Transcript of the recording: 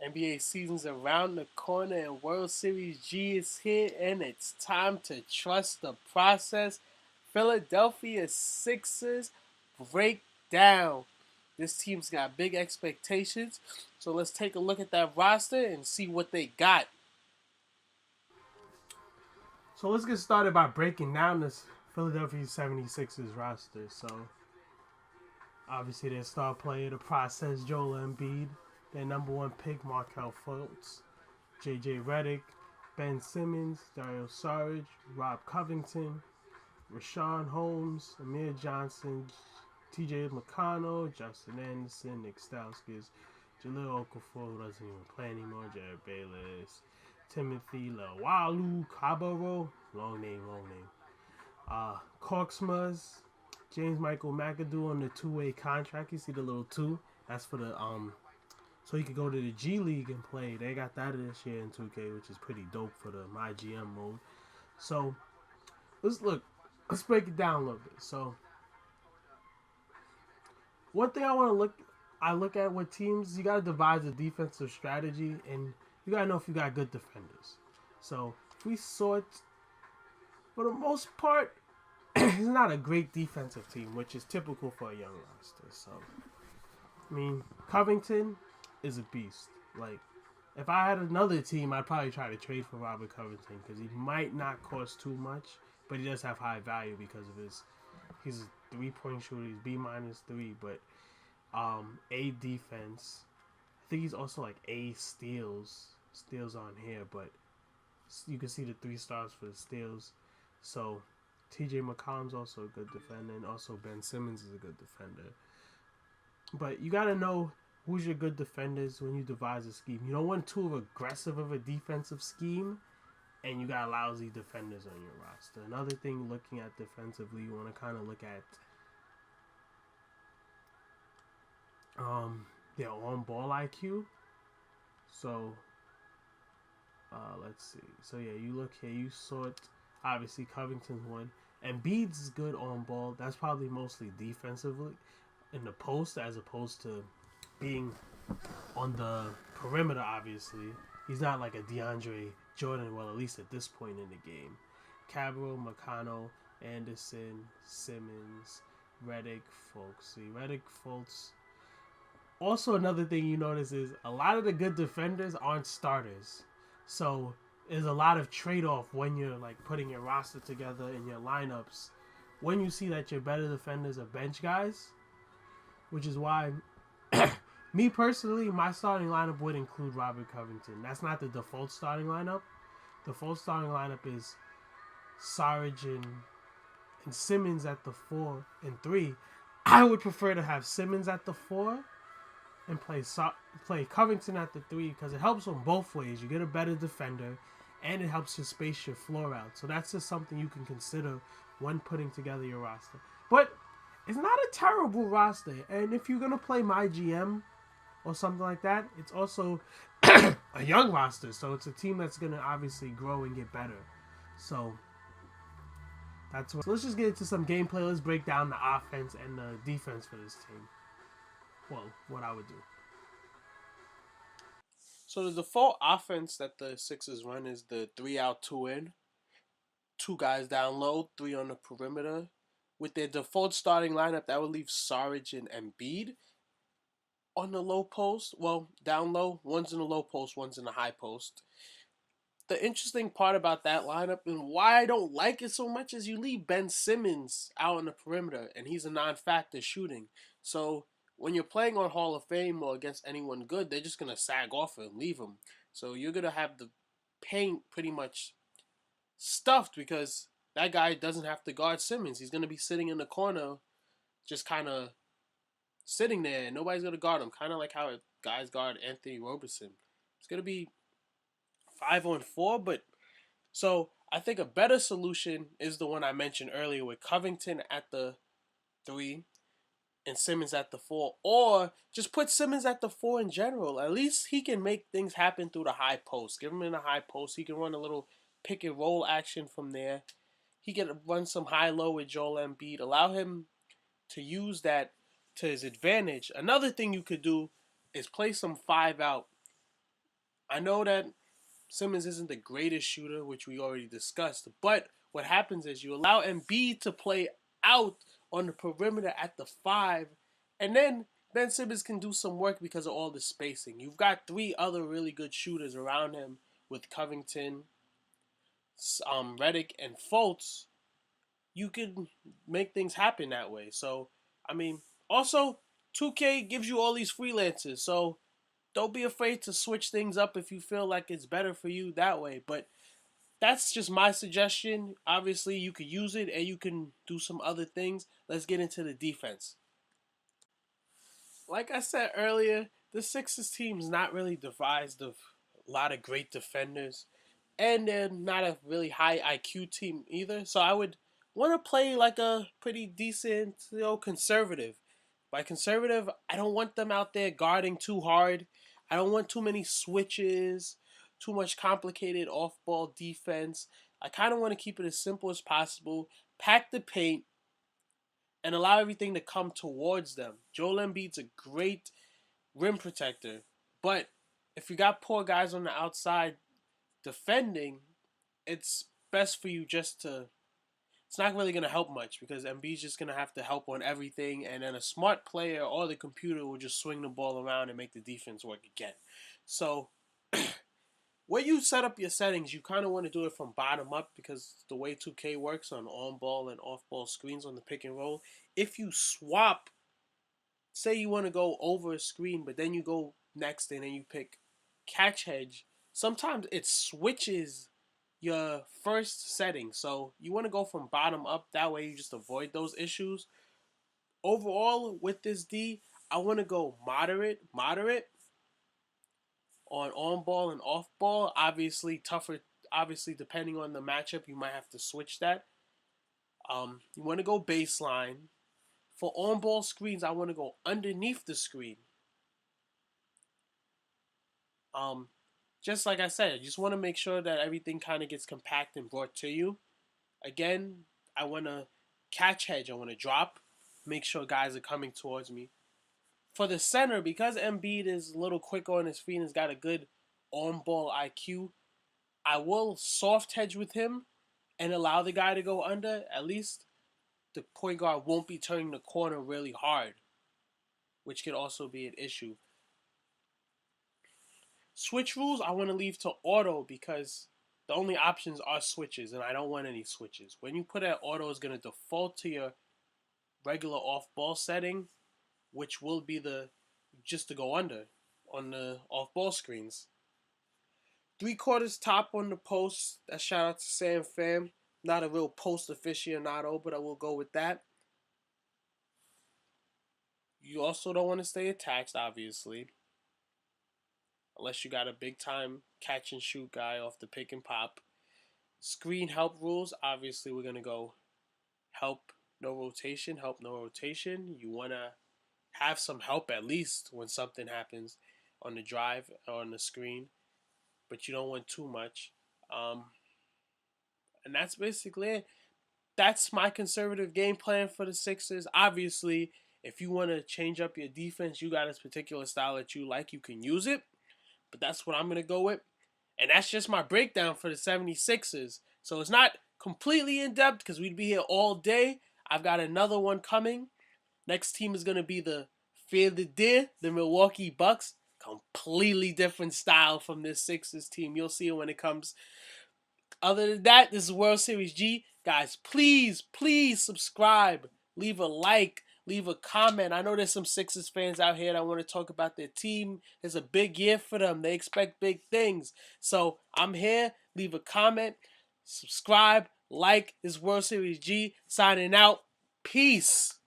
NBA season's around the corner and World Series G is here, and it's time to trust the process. Philadelphia Sixers break down. This team's got big expectations, so let's take a look at that roster and see what they got. So let's get started by breaking down this Philadelphia 76ers roster. So obviously their star player, the process, Joel Embiid, their number one pick, Markel Fultz, J.J. Redick, Ben Simmons, Dario Saric, Rob Covington, Rashawn Holmes, Amir Johnson, T.J. McConnell, Justin Anderson, Nick Stauskas, Jaleel Okafor, who doesn't even play anymore, Jared Bayless, Timothy Lewalu Cabarro, long name, Corksmuz, James Michael McAdoo on the two-way contract. You see the little two? That's for the so he could go to the G League and play. They got that this year in 2K, which is pretty dope for the My GM mode. So let's break it down a little bit. So one thing I look at with teams, you gotta devise a defensive strategy, and you gotta know if you got good defenders. So if we sort, for the most part, it's not a great defensive team, which is typical for a young roster. So I mean, Covington is a beast. Like, if I had another team, I'd probably try to trade for Robert Covington because he might not cost too much, but he does have high value because of he's a 3-point shooter. He's B-3, but A defense. I think he's also like A steals on here, but you can see the 3 stars for the steals. So T.J. McConnell's also a good defender, and also Ben Simmons is a good defender. But you gotta know who's your good defenders when you devise a scheme. You don't want too aggressive of a defensive scheme, and you got lousy defenders on your roster. Another thing, looking at defensively, you want to kind of look at their on-ball IQ. So let's see. So yeah, you look here, you sort. Obviously, Covington's one, and Embiid's is good on ball. That's probably mostly defensively in the post as opposed to being on the perimeter. Obviously, he's not like a DeAndre Jordan. Well, at least at this point in the game, Cabral, McConnell, Anderson, Simmons, Redick, Fultz. See, Redick, Fultz. Also, another thing you notice is a lot of the good defenders aren't starters, so there's a lot of trade-off when you're like putting your roster together in your lineups. When you see that your better defenders are bench guys, which is why, me personally, my starting lineup would include Robert Covington. That's not the default starting lineup. The default starting lineup is Sarge and Simmons at the 4 and 3. I would prefer to have Simmons at the 4 and play Covington at the 3 because it helps on both ways. You get a better defender, and it helps to space your floor out. So that's just something you can consider when putting together your roster. But it's not a terrible roster. And if you're going to play My GM or something like that, it's also a young roster. So it's a team that's going to obviously grow and get better. So that's what. So let's just get into some gameplay. Let's break down the offense and the defense for this team. Well, what I would do. So the default offense that the Sixers run is the 3 out, 2 in. 2 guys down low, 3 on the perimeter. With their default starting lineup, that would leave Saric and Embiid on the low post. Well, down low. One's in the low post, one's in the high post. The interesting part about that lineup and why I don't like it so much is you leave Ben Simmons out on the perimeter, and he's a non-factor shooting. So when you're playing on Hall of Fame or against anyone good, they're just going to sag off and leave him. So you're going to have the paint pretty much stuffed because that guy doesn't have to guard Simmons. He's going to be sitting in the corner, just kind of sitting there, and nobody's going to guard him. Kind of like how guys guard Anthony Roberson. It's going to be 5-on-4, but so I think a better solution is the one I mentioned earlier with Covington at the 3 and Simmons at the 4, or just put Simmons at the 4 in general. At least he can make things happen through the high post. Give him in the high post. He can run a little pick and roll action from there. He can run some high-low with Joel Embiid. Allow him to use that to his advantage. Another thing you could do is play some 5 out I know that Simmons isn't the greatest shooter, which we already discussed, but what happens is you allow Embiid to play out on the perimeter at the 5, and then Ben Simmons can do some work because of all the spacing. You've got 3 other really good shooters around him with Covington, Redick, and Fultz. You could make things happen that way. So, I mean, also 2K gives you all these freelancers, so don't be afraid to switch things up if you feel like it's better for you that way. But that's just my suggestion. Obviously, you could use it and you can do some other things. Let's get into the defense. Like I said earlier, the Sixers team's not really devised of a lot of great defenders, and they're not a really high IQ team either. So I would want to play like a pretty decent, conservative. By conservative, I don't want them out there guarding too hard. I don't want too many switches, too much complicated off-ball defense. I kind of want to keep it as simple as possible. Pack the paint and allow everything to come towards them. Joel Embiid's a great rim protector, but if you got poor guys on the outside defending, it's best for you just to. It's not really going to help much because Embiid's just going to have to help on everything, and then a smart player or the computer will just swing the ball around and make the defense work again. So, when you set up your settings, you kind of want to do it from bottom up because the way 2K works on ball and off ball screens on the pick and roll, if you swap, say you want to go over a screen, but then you go next and then you pick catch hedge, sometimes it switches your first setting. So you want to go from bottom up. That way you just avoid those issues. Overall, with this D, I want to go moderate on ball and off ball. Obviously, tougher. Obviously, depending on the matchup, you might have to switch that. You want to go baseline. For on ball screens, I want to go underneath the screen. Um, just like I said, I just want to make sure that everything kind of gets compact and brought to you. Again, I want to catch hedge. I want to drop, make sure guys are coming towards me. For the center, because Embiid is a little quicker on his feet and has got a good on-ball IQ, I will soft hedge with him and allow the guy to go under. At least the point guard won't be turning the corner really hard, which could also be an issue. Switch rules, I want to leave to auto because the only options are switches, and I don't want any switches. When you put it auto, it's going to default to your regular off-ball setting, which will be the just to go under on the off-ball screens. 3/4 top on the post. That shout out to Sam Fam. Not a real post aficionado, but I will go with that. You also don't want to stay attached, obviously. Unless you got a big time catch and shoot guy off the pick and pop. Screen help rules, obviously we're going to go help, no rotation, help, no rotation. You want to have some help at least when something happens on the drive or on the screen, but you don't want too much. And that's basically it. That's my conservative game plan for the Sixers. Obviously, if you want to change up your defense, you got this particular style that you like, you can use it. But that's what I'm going to go with. And that's just my breakdown for the 76ers. So it's not completely in depth because we'd be here all day. I've got another one coming. Next team is going to be the Fear the Deer, the Milwaukee Bucks. Completely different style from this Sixers team. You'll see it when it comes. Other than that, this is World Series G. Guys, please subscribe. Leave a like. Leave a comment. I know there's some Sixers fans out here that want to talk about their team. It's a big year for them. They expect big things. So I'm here. Leave a comment. Subscribe. Like. This World Series G. Signing out. Peace.